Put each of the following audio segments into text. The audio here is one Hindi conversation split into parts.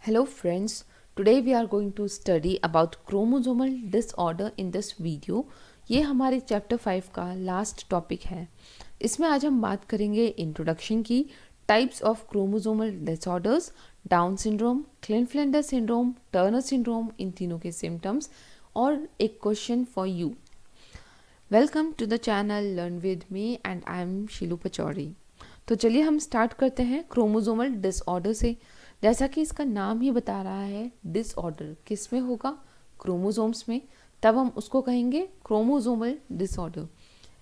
Hello friends, today we are going to study about chromosomal disorder in this video. ये हमारे चैप्टर 5 का लास्ट टॉपिक है. इसमें आज हम बात करेंगे इंट्रोडक्शन की, types of chromosomal disorders, Down syndrome, Klinefelter syndrome, Turner syndrome, इन तीनों के सिम्टम्स और एक question for you. Welcome to the channel learn with me and I am Shilu Pachauri. तो चलिए हम स्टार्ट करते हैं क्रोमोसोमल डिसऑर्डर से. जैसा कि इसका नाम ही बता रहा है, डिसऑर्डर किस में होगा? क्रोमोसोम्स में. तब हम उसको कहेंगे chromosomal disorder.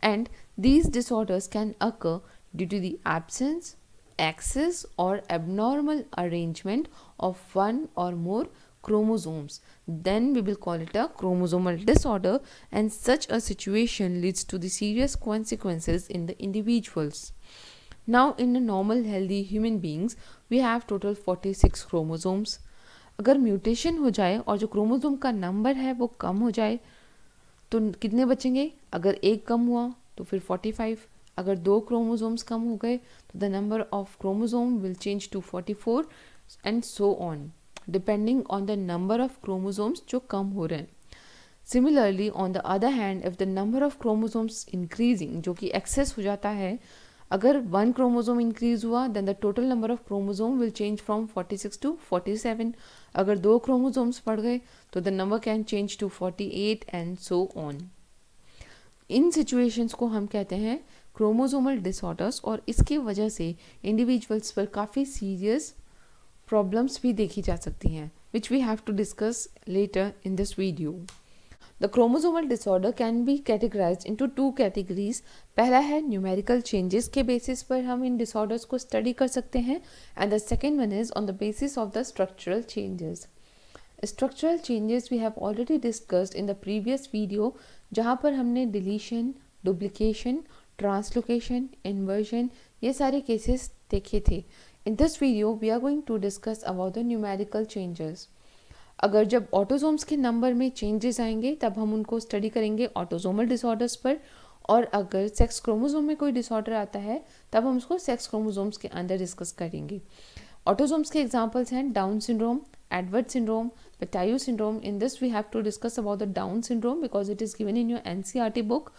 And these disorders can occur due to the absence, excess or abnormal arrangement of one or more chromosomes. Then we will call it a chromosomal disorder, and such a situation leads to the serious consequences in the individuals. Now in a normal healthy human beings we have total 46 chromosomes. अगर म्यूटेशन हो जाए और जो क्रोमोसोम का नंबर है वो कम हो जाए तो कितने बचेंगे? अगर एक कम हुआ तो फिर 45. अगर दो क्रोमोसोम्स कम हो गए तो the number of chromosome will change to 44 and so on, depending on the number of chromosomes जो कम हो रहे हैं. Similarly on the other hand, if the number of chromosomes increasing, जो कि एक्सेस हो जाता है, अगर वन क्रोमोसोम इंक्रीज हुआ then the total number of chromosome will change from 46 to 47. अगर दो क्रोमोसोम्स बढ़ गए तो the number can change to 48 and so on. इन सिचुएशंस को हम कहते हैं क्रोमोसोमल डिसऑर्डर्स, और इसकी वजह से इंडिविजुअल्स पर काफ़ी सीरियस प्रॉब्लम्स भी देखी जा सकती हैं, which we have to discuss later in this video. The chromosomal disorder can be categorized into two categories. पहला है न्यूमेरिकल चेंजेस के बेसिस पर हम इन डिसऑर्डर्स को स्टडी कर सकते हैं, and the second one is on the basis of the structural changes. Structural changes we have already discussed in the previous video, जहाँ पर हमने डिलीशन, डुप्लीकेशन, ट्रांसलोकेशन, इन्वर्जन, ये सारे केसेस देखे थे. In this video we are going to discuss about the numerical changes. अगर जब ऑटोसोम्स के नंबर में चेंजेस आएंगे तब हम उनको स्टडी करेंगे ऑटोसोमल डिसऑर्डर्स पर, और अगर सेक्स क्रोमोसोम में कोई डिसऑर्डर आता है तब हम उसको सेक्स क्रोमोसोम्स के अंदर डिस्कस करेंगे. ऑटोसोम्स के एग्जांपल्स हैं Down syndrome, Edward syndrome, Patau syndrome. In this we have to discuss about the Down syndrome because it is given in your NCERT book.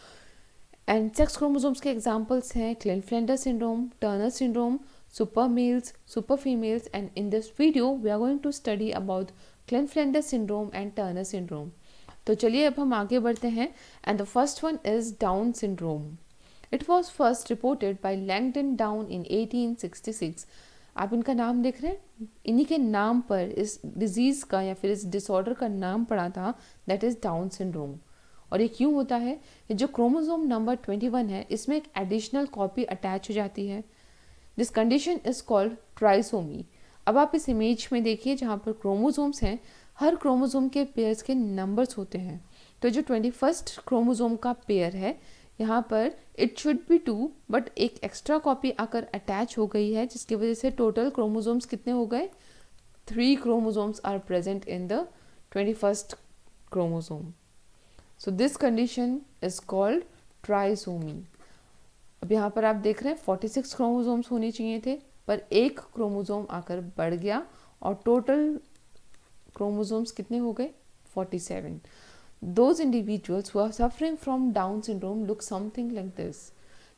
And sex chromosomes के examples हैं Klinefelter syndrome, Turner syndrome, super males, super females, and in this video we are going to study about Klinefelter syndrome and Turner syndrome. तो चलिए अब हम आगे बढ़ते हैं. And the first one is Down syndrome. It was first reported by Langdon Down in 1866. आप इनका नाम देख रहे हैं, इन्हीं के नाम पर इस डिजीज़ का या फिर इस डिसऑर्डर का नाम पड़ा था, दैट इज़ डाउन सिंड्रोम. और ये क्यों होता है? ये जो क्रोमोसोम नंबर 21 है इसमें एक एडिशनल कॉपी अटैच हो जाती है. This condition is called trisomy. अब आप इस इमेज में देखिए जहाँ पर क्रोमोसोम्स हैं, हर क्रोमोसोम के पेयर्स के नंबर्स होते हैं. तो जो 21 क्रोमोसोम का पेयर है यहाँ पर इट शुड बी 2, बट एक एक्स्ट्रा कॉपी आकर अटैच हो गई है, जिसकी वजह से टोटल क्रोमोसोम्स कितने हो गए? 3 chromosomes are present in the 21st chromosome. So this condition is called trisomy. अब यहाँ पर आप देख रहे हैं 46 क्रोमोसोम्स होने चाहिए थे, पर एक क्रोमोसोम आकर बढ़ गया और टोटल क्रोमोसोम्स कितने हो गए? 47. Those individuals who are suffering from Down syndrome look something like this.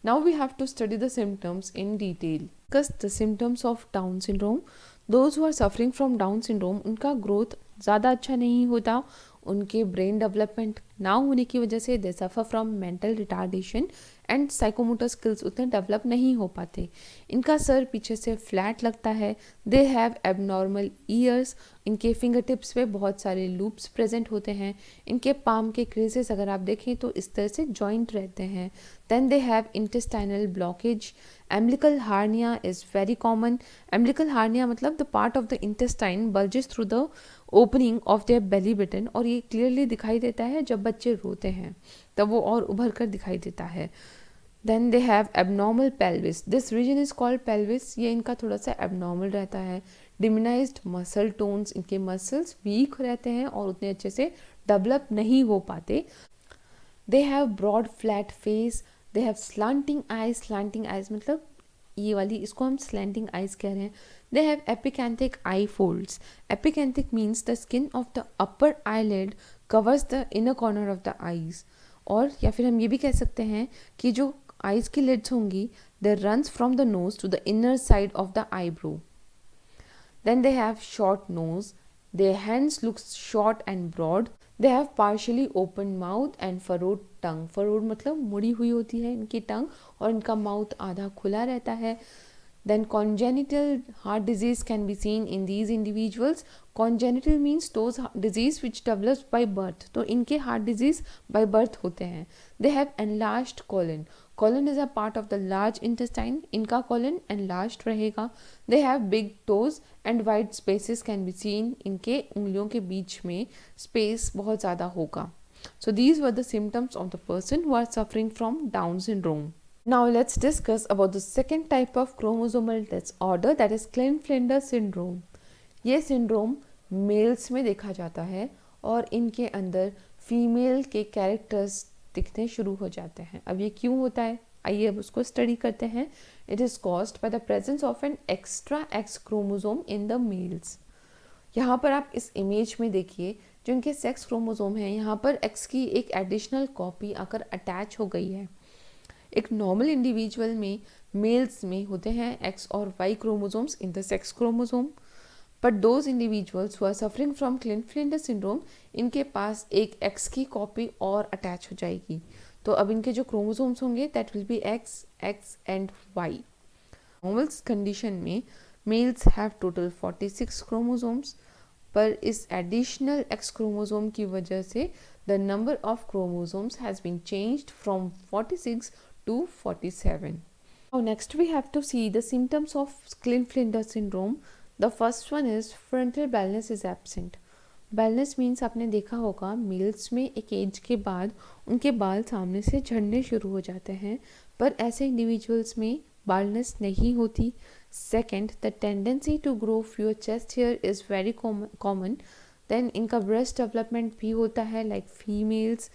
Now we have to study the symptoms in detail. Discuss the symptoms of Down syndrome. Those who are suffering from Down syndrome, उनका ग्रोथ ज़्यादा अच्छा नहीं होता, उनके ब्रेन डेवलपमेंट ना होने की वजह से they suffer from mental retardation and psychomotor skills उतने डेवलप नहीं हो पाते. इनका सर पीछे से फ्लैट लगता है. दे हैव एबनॉर्मल ईयर्स. इनके फिंगर टिप्स पे बहुत सारे लूप्स प्रेजेंट होते हैं. इनके पाम के क्रेसेस अगर आप देखें तो इस तरह से जॉइंट रहते हैं. Then they have intestinal blockage. Umbilical hernia is very common. Umbilical hernia मतलब the part of the intestine bulges through the opening of their belly button, और ये क्लियरली दिखाई देता है जब बच्चे रोते हैं, तब वो और उभर कर दिखाई देता है. Then they have abnormal pelvis. This reason is called pelvis. ये इनका थोड़ा सा एबनॉर्मल रहता है. Diminished muscle tones. इनके मसल्स वीक रहते हैं और उतने अच्छे से डेवलप नहीं हो पाते. They have broad flat face. They have slanting eyes. Slanting eyes मतलब ये वाली, इसको हम स्लैंटिंग आइज कह रहे हैं. They have epicanthic eye folds. Epicanthic means the skin of the upper eyelid covers the inner corner of the eyes. और या फिर हम ये भी कह सकते हैं कि जो आईज की लिड्स होंगी they runs from the nose to the inner side of the eyebrow. Then they have short nose. Their hands look short and broad. They have partially open mouth and furrowed tongue. Furrowed मतलब मुड़ी हुई होती है इनकी टंग और इनका माउथ आधा खुला रहता है. Then congenital heart disease can be seen in these individuals. Congenital means those disease which develops by birth. तो इनके heart disease by birth होते हैं. They have enlarged colon. Colon is a part of the large intestine. इनका colon enlarged रहेगा. They have big toes and wide spaces can be seen. इनके उंगलियों के बीच में space बहुत ज़्यादा होगा. So these were the symptoms of the person who are suffering from Down syndrome. Now let's discuss about the second type of chromosomal disorder, that is Klinefelter syndrome. ये syndrome males में देखा जाता है और इनके अंदर फीमेल के कैरेक्टर्स दिखने शुरू हो जाते हैं. अब ये क्यों होता है, आइए अब उसको स्टडी करते हैं. It is caused by the presence of an extra X chromosome in the males. यहाँ पर आप इस इमेज में देखिए जो इनके सेक्स क्रोमोसोम हैं, यहाँ पर X की एक एडिशनल कॉपी आकर अटैच हो गई है. एक नॉर्मल इंडिविजुअल में मेल्स में होते हैं X और Y chromosomes in the sex chromosome, but those individuals who are suffering from Klinefelter syndrome, इनके पास एक X की कॉपी और अटैच हो जाएगी. तो अब इनके जो क्रोमोसोम्स होंगे that will be X and Y. Normal condition में मेल्स हैव टोटल 46 क्रोमोसोम्स, पर इस एडिशनल X क्रोमोसोम की वजह से the number of chromosomes has been changed from 46 to 47. Now next we have to see the symptoms of Klinefelter syndrome. The first one is frontal baldness is absent. Baldness means आपने देखा होगा मेल्स में एक एज के बाद उनके बाल सामने से झड़ने शुरू हो जाते हैं, पर ऐसे इंडिविजुअल्स में baldness नहीं होती. Second, the tendency to grow fewer chest hair is very common. Then इनका breast development भी होता है like females.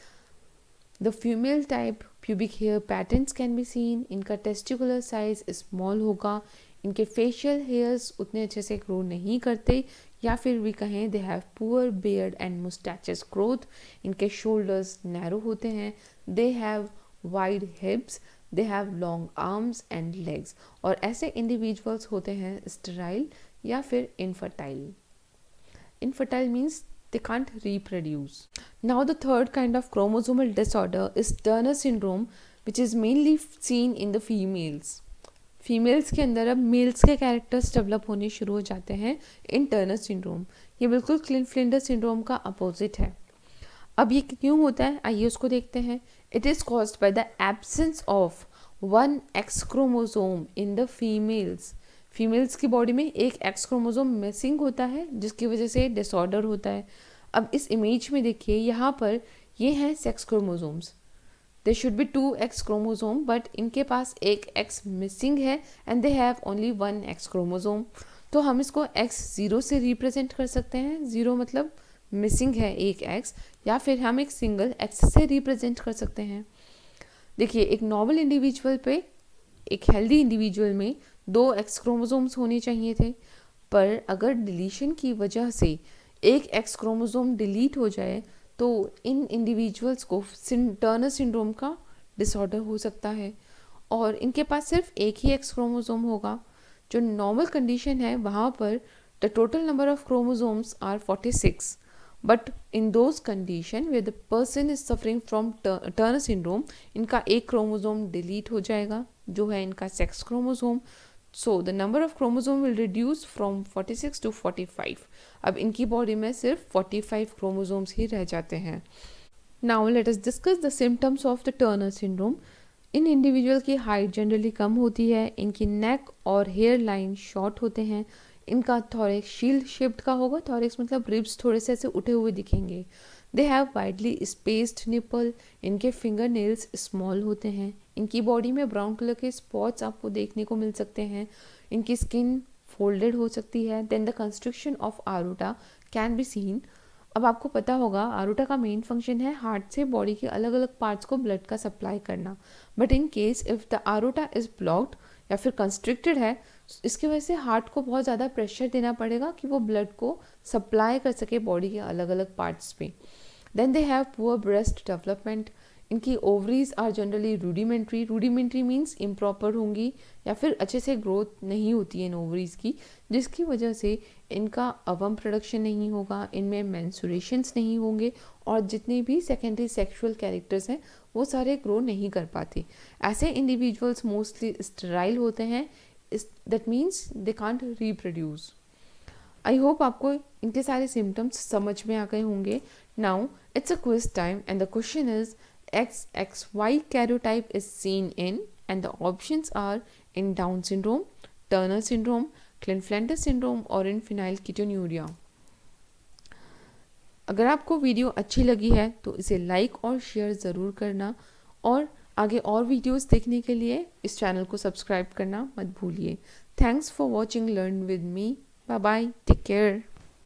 The female type pubic hair patterns can be seen. इनका testicular size small होगा. इनके facial hairs उतने अच्छे से grow नहीं करते, या फिर भी कहें they have poor beard and mustaches growth. इनके shoulders narrow होते हैं. They have wide hips. They have long arms and legs. और ऐसे individuals होते हैं sterile या फिर infertile. Infertile means they can't reproduce. Now the third kind of chromosomal disorder is Turner syndrome, which is mainly seen in the females. Females के अंदर अब मेल्स के कैरेक्टर्स डेवलप होने शुरू हो जाते हैं इन टर्नर सिंड्रोम. ये बिल्कुल क्लिनेफेल्टर सिंड्रोम का अपोजिट है. अब ये क्यों होता है, आइए उसको देखते हैं. It is caused by the absence of one X chromosome in the females. Females की बॉडी में एक X क्रोमोसोम मिसिंग होता है जिसकी वजह से डिसऑर्डर होता है. अब इस इमेज में देखिए यहाँ पर ये हैं sex chromosomes. They should be 2 X chromosome, but इनके पास एक X मिसिंग है and they have only 1 X chromosome. तो हम इसको X0 से रिप्रेजेंट कर सकते हैं. 0 मतलब मिसिंग है एक X, या फिर हम एक सिंगल X से रिप्रेजेंट कर सकते हैं. देखिए एक नॉर्मल इंडिविजुअल पे, एक हेल्दी इंडिविजुअल में 2 X क्रोमोसोम्स होने चाहिए थे, पर अगर डिलीशन की वजह से एक X क्रोमोसोम डिलीट हो जाए तो इन इंडिविजुअल्स को टर्नर सिंड्रोम का डिसऑर्डर हो सकता है और इनके पास सिर्फ एक ही X क्रोमोसोम होगा. जो नॉर्मल कंडीशन है वहाँ पर the total number of chromosomes are 46, but in those condition where the person is suffering from Turner syndrome, इनका एक क्रोमोसोम डिलीट हो जाएगा जो है इनका sex chromosome. So the number of chromosome will reduce from 46 to 45. अब इनकी बॉडी में सिर्फ 45 chromosomes ही रह जाते हैं. Now let us discuss the symptoms of the Turner syndrome. In individual की हाइट जनरली कम होती है, इनकी नेक और हेयर लाइन शॉर्ट होते हैं, इनका थॉरिक्स शील्ड शेप्ड का होगा. थॉरिक्स मतलब रिब्स थोड़े से ऐसे उठे हुए दिखेंगे. They have widely spaced nipple. इनके फिंगर नेल्स स्मॉल होते हैं. इनकी बॉडी में ब्राउन कलर के स्पॉट्स आपको देखने को मिल सकते हैं. इनकी स्किन फोल्डेड हो सकती है. Then the construction of aorta can be seen. अब आपको पता होगा आरोटा का मेन फंक्शन है हार्ट से बॉडी के अलग अलग पार्ट्स को ब्लड का सप्लाई करना, but in case if the aorta is blocked, या फिर कंस्ट्रिक्टेड है, इसकी वजह से हार्ट को बहुत ज़्यादा प्रेशर देना पड़ेगा कि वो ब्लड को सप्लाई कर सके बॉडी के अलग अलग पार्ट्स पे। Then they have poor breast development, इनकी ovaries are generally rudimentary, rudimentary means improper होंगी या फिर अच्छे से ग्रोथ नहीं होती है इन ओवरीज की, जिसकी वजह से इनका अवम प्रोडक्शन नहीं होगा, इनमें मेंसुरेशंस नहीं होंगे और जितने भी सेकेंडरी सेक्सुअल कैरेक्टर्स हैं वो सारे ग्रो नहीं कर पाते। ऐसे इंडिविजुअल्स मोस्टली स्टेराइल होते हैं, that means they can't reproduce. I hope आपको इनके सारे सिम्टम्स समझ में आ गए होंगे। Now it's a quiz time and the question is XXY karyotype is seen in, and the options are in Down syndrome, Turner syndrome, Klinefelter syndrome और in phenylketonuria। अगर आपको वीडियो अच्छी लगी है तो इसे लाइक और शेयर ज़रूर करना और आगे और वीडियोस देखने के लिए इस चैनल को सब्सक्राइब करना मत भूलिए। Thanks for watching learn with me. Bye bye, take care.